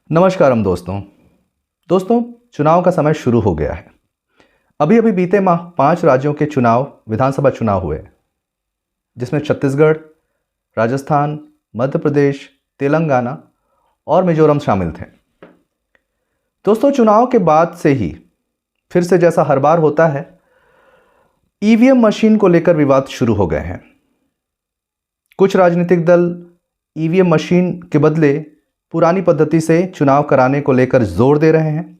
नमस्कारम दोस्तों चुनाव का समय शुरू हो गया है। अभी अभी बीते माह 5 राज्यों के विधानसभा चुनाव हुए, जिसमें छत्तीसगढ़, राजस्थान, मध्य प्रदेश, तेलंगाना और मिजोरम शामिल थे। दोस्तों, चुनाव के बाद से ही फिर से जैसा हर बार होता है, ईवीएम मशीन को लेकर विवाद शुरू हो गए हैं। कुछ राजनीतिक दल ईवीएम मशीन के बदले पुरानी पद्धति से चुनाव कराने को लेकर जोर दे रहे हैं,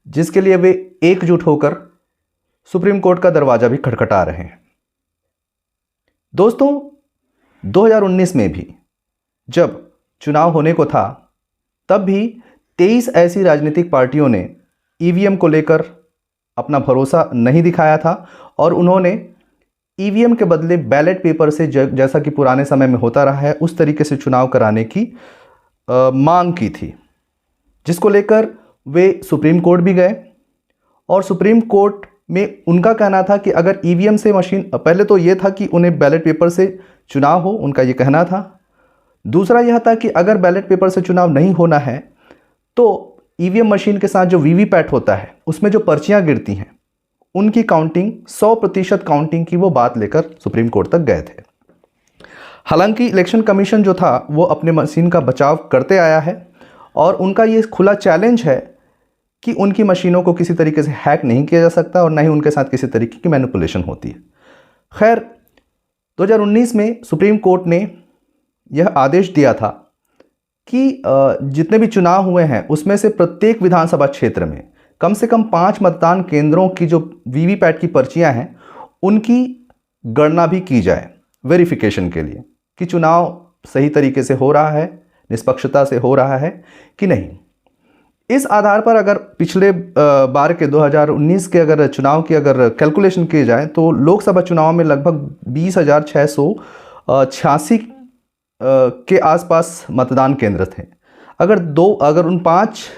जिसके लिए वे एकजुट होकर सुप्रीम कोर्ट का दरवाजा भी खटखटा रहे हैं। दोस्तों, 2019 में भी जब चुनाव होने को था, तब भी 23 ऐसी राजनीतिक पार्टियों ने ईवीएम को लेकर अपना भरोसा नहीं दिखाया था और उन्होंने ईवीएम के बदले बैलेट पेपर से जैसा कि पुराने समय में होता रहा है, उस तरीके से चुनाव कराने की मांग की थी, जिसको लेकर वे सुप्रीम कोर्ट भी गए। और सुप्रीम कोर्ट में उनका कहना था कि अगर ईवीएम से मशीन, पहले तो ये था कि उन्हें बैलेट पेपर से चुनाव हो, उनका ये कहना था। दूसरा यह था कि अगर बैलेट पेपर से चुनाव नहीं होना है तो ईवीएम मशीन के साथ जो वीवीपैट होता है, उसमें जो पर्चियां गिरती हैं, उनकी काउंटिंग 100% काउंटिंग की वो बात लेकर सुप्रीम कोर्ट तक गए थे। हालांकि इलेक्शन कमीशन जो था वो अपने मशीन का बचाव करते आया है और उनका ये खुला चैलेंज है कि उनकी मशीनों को किसी तरीके से हैक नहीं किया जा सकता और ना ही उनके साथ किसी तरीके की मैनिपुलेशन होती है। खैर, 2019 में सुप्रीम कोर्ट ने यह आदेश दिया था कि जितने भी चुनाव हुए हैं उसमें से प्रत्येक विधानसभा क्षेत्र में कम से कम 5 मतदान केंद्रों की जो वीवीपैट की पर्चियां हैं, उनकी गणना भी की जाए वेरिफिकेशन के लिए कि चुनाव सही तरीके से हो रहा है, निष्पक्षता से हो रहा है कि नहीं। इस आधार पर अगर पिछले बार के 2019 के अगर चुनाव की अगर कैलकुलेशन किए जाए तो लोकसभा चुनाव में लगभग 20,686 के आसपास मतदान केंद्र थे। अगर उन 5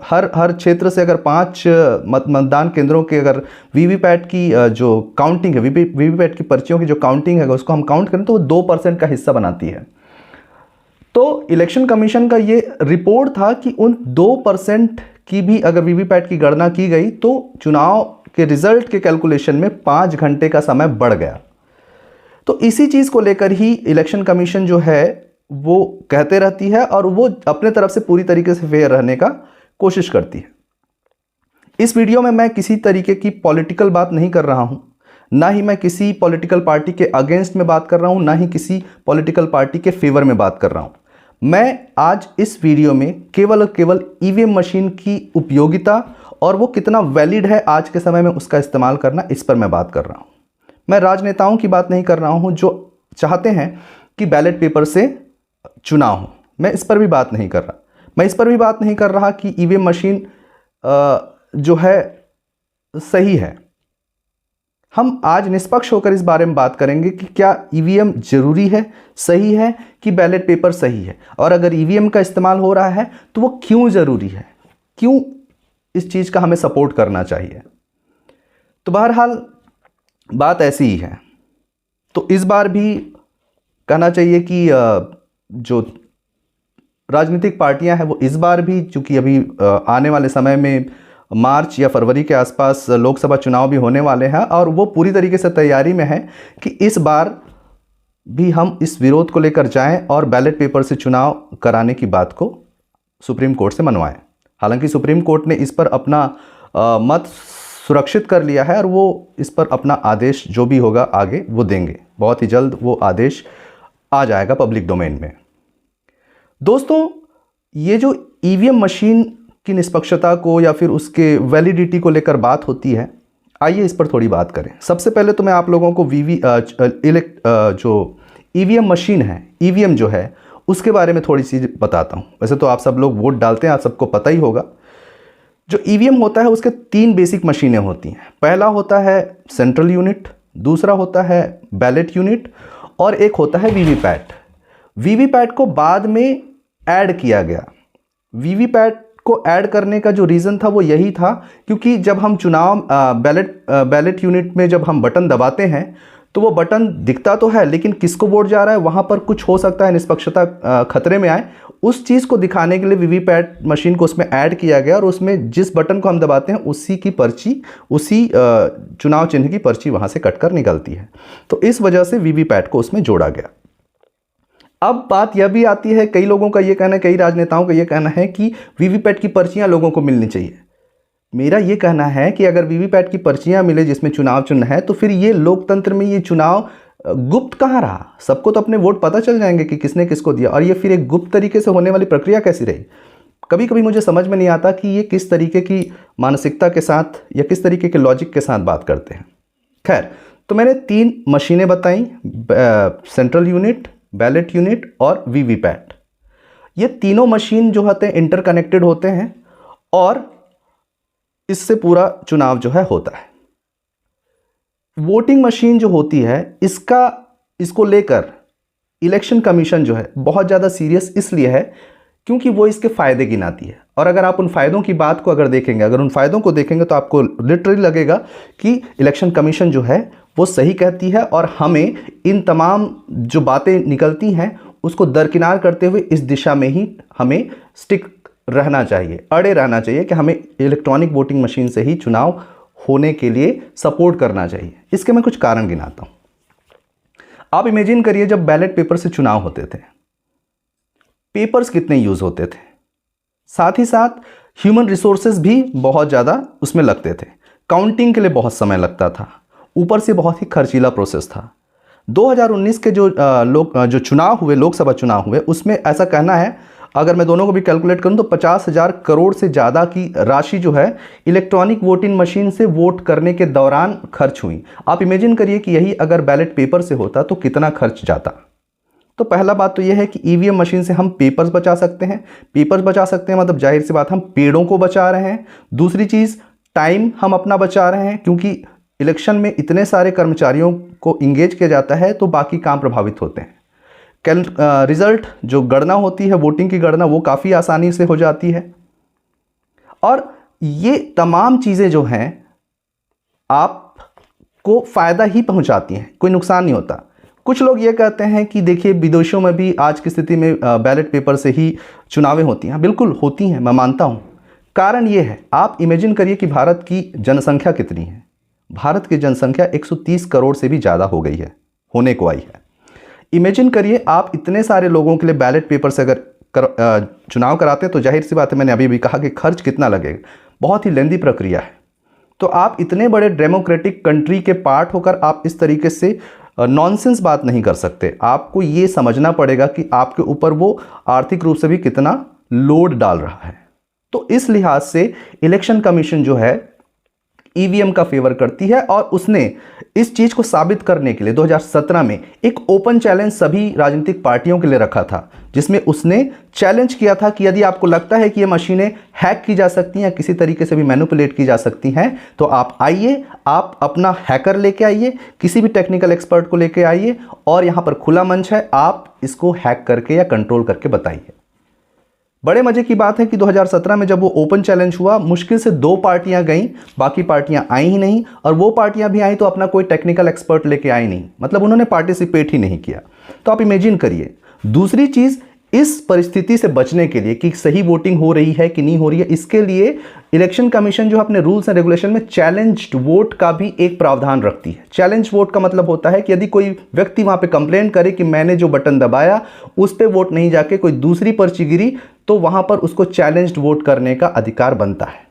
हर क्षेत्र से अगर 5 मतदान केंद्रों के अगर वीवीपैट की जो काउंटिंग है, वीवीपैट की पर्चियों की जो काउंटिंग है, उसको हम काउंट करें तो वो 2% का हिस्सा बनाती है। तो इलेक्शन कमीशन का ये रिपोर्ट था कि उन 2% की भी अगर वीवीपैट की गणना की गई तो चुनाव के रिजल्ट के कैलकुलेशन में 5 घंटे का समय बढ़ गया। तो इसी चीज़ को लेकर ही इलेक्शन कमीशन जो है वो कहते रहती है और वो अपने तरफ से पूरी तरीके से फेयर रहने का कोशिश करती है। इस वीडियो में मैं किसी तरीके की पॉलिटिकल बात नहीं कर रहा हूं, ना ही मैं किसी पॉलिटिकल पार्टी के अगेंस्ट में बात कर रहा हूं, ना ही किसी पॉलिटिकल पार्टी के फेवर में बात कर रहा हूं। मैं आज इस वीडियो में केवल और केवल ईवीएम मशीन की उपयोगिता और वो कितना वैलिड है आज के समय में उसका इस्तेमाल करना, इस पर मैं बात कर रहा हूं। मैं राजनेताओं की बात नहीं कर रहा हूं जो चाहते हैं कि बैलेट पेपर से चुनाव हो, मैं इस पर भी बात नहीं कर रहा। मैं इस पर भी बात नहीं कर रहा कि ईवीएम मशीन जो है सही है। हम आज निष्पक्ष होकर इस बारे में बात करेंगे कि क्या ईवीएम जरूरी है, सही है कि बैलेट पेपर सही है, और अगर ईवीएम का इस्तेमाल हो रहा है तो वो क्यों जरूरी है, क्यों इस चीज़ का हमें सपोर्ट करना चाहिए। तो बहरहाल बात ऐसी ही है। तो इस बार भी कहना चाहिए कि जो राजनीतिक पार्टियां हैं वो इस बार भी, चूंकि अभी आने वाले समय में मार्च या फरवरी के आसपास लोकसभा चुनाव भी होने वाले हैं और वो पूरी तरीके से तैयारी में है कि इस बार भी हम इस विरोध को लेकर जाएं और बैलेट पेपर से चुनाव कराने की बात को सुप्रीम कोर्ट से मनवाएं। हालांकि सुप्रीम कोर्ट ने इस पर अपना मत सुरक्षित कर लिया है और वो इस पर अपना आदेश जो भी होगा आगे वो देंगे। बहुत ही जल्द वो आदेश आ जाएगा पब्लिक डोमेन में। दोस्तों, ये जो ईवीएम मशीन की निष्पक्षता को या फिर उसके वैलिडिटी को लेकर बात होती है, आइए इस पर थोड़ी बात करें। सबसे पहले तो मैं आप लोगों को जो ईवीएम मशीन है, ईवीएम जो है, उसके बारे में थोड़ी सी बताता हूँ। वैसे तो आप सब लोग वोट डालते हैं, आप सबको पता ही होगा। जो ईवीएम होता है उसके 3 बेसिक मशीनें होती हैं। पहला होता है सेंट्रल यूनिट, दूसरा होता है बैलेट यूनिट और एक होता है वीवीपैट। वीवीपैट को बाद में ऐड किया गया। वीवीपैट को ऐड करने का जो रीज़न था वो यही था क्योंकि जब हम चुनाव बैलेट यूनिट में जब हम बटन दबाते हैं तो वो बटन दिखता तो है, लेकिन किसको वोट जा रहा है वहाँ पर कुछ हो सकता है निष्पक्षता खतरे में आए, उस चीज़ को दिखाने के लिए वीवीपैट मशीन को उसमें ऐड किया गया और उसमें जिस बटन को हम दबाते हैं उसी की पर्ची, उसी चुनाव चिन्ह की पर्ची वहाँ से कटकर निकलती है। तो इस वजह से वीवीपैट को उसमें जोड़ा गया। अब बात यह भी आती है, कई लोगों का ये कहना है, कई राजनेताओं का ये कहना है कि वीवीपैट की पर्चियाँ लोगों को मिलनी चाहिए। मेरा ये कहना है कि अगर वीवीपैट की पर्चियां मिले जिसमें चुनाव चिन्ह है, तो फिर ये लोकतंत्र में ये चुनाव गुप्त कहाँ रहा? सबको तो अपने वोट पता चल जाएंगे कि किसने किसको दिया, और ये फिर एक गुप्त तरीके से होने वाली प्रक्रिया कैसी रही? कभी कभी मुझे समझ में नहीं आता कि ये किस तरीके की मानसिकता के साथ या किस तरीके के लॉजिक के साथ बात करते हैं। खैर, तो मैंने 3 मशीनें बताई, सेंट्रल यूनिट, बैलेट यूनिट और वीवीपैट। ये तीनों मशीन जो होते हैं इंटरकनेक्टेड होते हैं और इससे पूरा चुनाव जो है होता है। वोटिंग मशीन जो होती है इसको लेकर इलेक्शन कमीशन जो है बहुत ज़्यादा सीरियस इसलिए है क्योंकि वो इसके फ़ायदे गिनाती है। और अगर आप उन फ़ायदों की बात को उन फ़ायदों को देखेंगे तो आपको लिटरली लगेगा कि इलेक्शन कमीशन जो है वो सही कहती है और हमें इन तमाम जो बातें निकलती हैं उसको दरकिनार करते हुए इस दिशा में ही हमें स्टिक रहना चाहिए, अड़े रहना चाहिए कि हमें इलेक्ट्रॉनिक वोटिंग मशीन से ही चुनाव होने के लिए सपोर्ट करना चाहिए। इसके मैं कुछ कारण गिनाता हूं। आप इमेजिन करिए जब बैलेट पेपर से चुनाव होते थे, पेपर्स कितने यूज होते थे, साथ ही साथ ह्यूमन रिसोर्सेज भी बहुत ज़्यादा उसमें लगते थे, काउंटिंग के लिए बहुत समय लगता था, ऊपर से बहुत ही खर्चीला प्रोसेस था। 2019 के जो चुनाव हुए, लोकसभा चुनाव हुए, उसमें ऐसा कहना है, अगर मैं दोनों को भी कैलकुलेट करूं तो 50,000 करोड़ से ज़्यादा की राशि जो है इलेक्ट्रॉनिक वोटिंग मशीन से वोट करने के दौरान खर्च हुई। आप इमेजिन करिए कि यही अगर बैलेट पेपर से होता तो कितना खर्च जाता। तो पहला बात तो यह है कि ईवीएम मशीन से हम पेपर्स बचा सकते हैं। पेपर्स बचा सकते हैं मतलब जाहिर सी बात हम पेड़ों को बचा रहे हैं। दूसरी चीज़, टाइम हम अपना बचा रहे हैं, क्योंकि इलेक्शन में इतने सारे कर्मचारियों को इंगेज किया जाता है तो बाकी काम प्रभावित होते हैं। रिज़ल्ट जो गणना होती है, वोटिंग की गणना, वो काफ़ी आसानी से हो जाती है। और ये तमाम चीज़ें जो हैं आपको फ़ायदा ही पहुंचाती हैं, कोई नुकसान नहीं होता। कुछ लोग ये कहते हैं कि देखिए विदेशों में भी आज की स्थिति में बैलेट पेपर से ही चुनावें होती हैं। बिल्कुल होती हैं, मैं मानता हूँ। कारण ये है, आप इमेजिन करिए कि भारत की जनसंख्या कितनी है। भारत की जनसंख्या 130 करोड़ से भी ज़्यादा हो गई है, होने को आई है। इमेजिन करिए आप इतने सारे लोगों के लिए बैलेट पेपर से अगर चुनाव कराते हैं तो जाहिर सी बात है, मैंने अभी भी कहा कि खर्च कितना लगेगा, बहुत ही लेंदी प्रक्रिया है। तो आप इतने बड़े डेमोक्रेटिक कंट्री के पार्ट होकर आप इस तरीके से नॉनसेंस बात नहीं कर सकते। आपको ये समझना पड़ेगा कि आपके ऊपर वो आर्थिक रूप से भी कितना लोड डाल रहा है। तो इस लिहाज से इलेक्शन कमीशन जो है ईवीएम का फेवर करती है और उसने इस चीज को साबित करने के लिए 2017 में एक ओपन चैलेंज सभी राजनीतिक पार्टियों के लिए रखा था, जिसमें उसने चैलेंज किया था कि यदि आपको लगता है कि ये मशीनें हैक की जा सकती हैं या किसी तरीके से भी मैनिपुलेट की जा सकती हैं तो आप आइए, आप अपना हैकर लेके आइए, किसी भी टेक्निकल एक्सपर्ट को लेके आइए और यहाँ पर खुला मंच है, आप इसको हैक करके या कंट्रोल करके बताइए। बड़े मजे की बात है कि 2017 में जब वो ओपन चैलेंज हुआ, मुश्किल से 2 पार्टियां गईं, बाकी पार्टियां आई ही नहीं, और वो पार्टियां भी आई तो अपना कोई टेक्निकल एक्सपर्ट लेके आई नहीं, मतलब उन्होंने पार्टिसिपेट ही नहीं किया। तो आप इमेजिन करिए। दूसरी चीज़, इस परिस्थिति से बचने के लिए कि सही वोटिंग हो रही है कि नहीं हो रही है, इसके लिए इलेक्शन कमीशन जो अपने रूल्स एंड रेगुलेशन में चैलेंज्ड वोट का भी एक प्रावधान रखती है। चैलेंज वोट का मतलब होता है कि यदि कोई व्यक्ति वहां पे कंप्लेन करे कि मैंने जो बटन दबाया उस पे वोट नहीं जाके कोई दूसरी पर्ची गिरी, तो वहां पर उसको चैलेंज्ड वोट करने का अधिकार बनता है।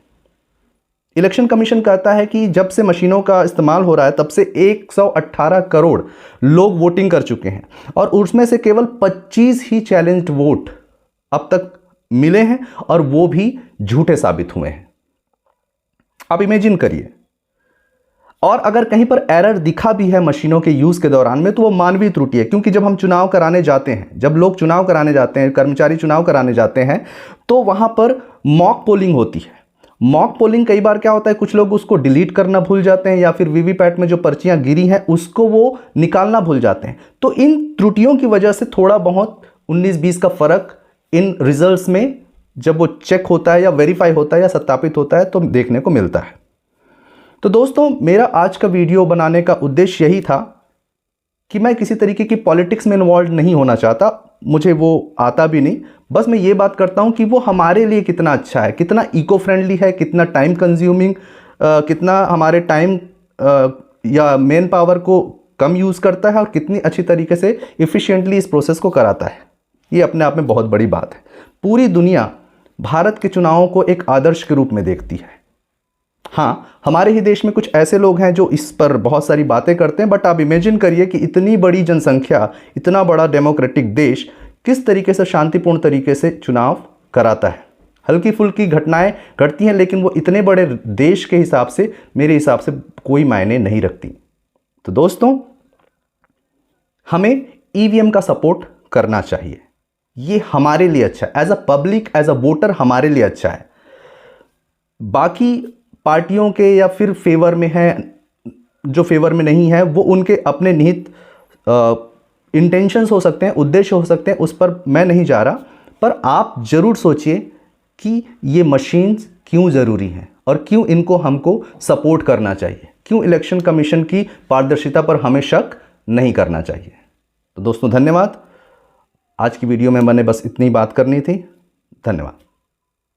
इलेक्शन कमीशन कहता है कि जब से मशीनों का इस्तेमाल हो रहा है तब से 118 करोड़ लोग वोटिंग कर चुके हैं और उसमें से केवल 25 ही चैलेंज्ड वोट अब तक मिले हैं और वो भी झूठे साबित हुए हैं। आप इमेजिन करिए। और अगर कहीं पर एरर दिखा भी है मशीनों के यूज के दौरान में तो वो मानवीय त्रुटि है, क्योंकि जब हम चुनाव कराने जाते हैं, जब लोग चुनाव कराने जाते हैं, कर्मचारी चुनाव कराने जाते हैं, तो वहां पर मॉक पोलिंग होती है। मॉक पोलिंग कई बार क्या होता है, कुछ लोग उसको डिलीट करना भूल जाते हैं या फिर वीवीपैट में जो पर्चियां गिरी हैं उसको वो निकालना भूल जाते हैं। तो इन त्रुटियों की वजह से थोड़ा बहुत 19-20 का फर्क इन रिजल्ट्स में जब वो चेक होता है या वेरीफाई होता है या सत्यापित होता है तो देखने को मिलता है। तो दोस्तों, मेरा आज का वीडियो बनाने का उद्देश्य यही था कि मैं किसी तरीके की पॉलिटिक्स में इन्वॉल्व नहीं होना चाहता, मुझे वो आता भी नहीं। बस मैं ये बात करता हूँ कि वो हमारे लिए कितना अच्छा है, कितना इको फ्रेंडली है, कितना टाइम कंज्यूमिंग, कितना हमारे टाइम या मैन पावर को कम यूज़ करता है और कितनी अच्छी तरीके से इफ़िशिएंटली इस प्रोसेस को कराता है। ये अपने आप में बहुत बड़ी बात है। पूरी दुनिया भारत के चुनावों को एक आदर्श के रूप में देखती है। हाँ, हमारे ही देश में कुछ ऐसे लोग हैं जो इस पर बहुत सारी बातें करते हैं, बट आप इमेजिन करिए कि इतनी बड़ी जनसंख्या, इतना बड़ा डेमोक्रेटिक देश किस तरीके से शांतिपूर्ण तरीके से चुनाव कराता है। हल्की फुल्की घटनाएं घटती हैं, लेकिन वो इतने बड़े देश के हिसाब से, मेरे हिसाब से कोई मायने नहीं रखती। तो दोस्तों, हमें ईवीएम का सपोर्ट करना चाहिए। ये हमारे लिए अच्छा है, as a public, as a voter हमारे लिए अच्छा है। बाकी पार्टियों के या फिर फेवर में है, जो फेवर में नहीं है, वो उनके अपने निहित इंटेंशंस हो सकते हैं, उद्देश्य हो सकते हैं, उस पर मैं नहीं जा रहा। पर आप ज़रूर सोचिए कि ये मशीन्स क्यों ज़रूरी हैं और क्यों इनको हमको सपोर्ट करना चाहिए, क्यों इलेक्शन कमीशन की पारदर्शिता पर हमें शक नहीं करना चाहिए। तो दोस्तों, धन्यवाद। आज की वीडियो में मैंने बस इतनी बात करनी थी। धन्यवाद।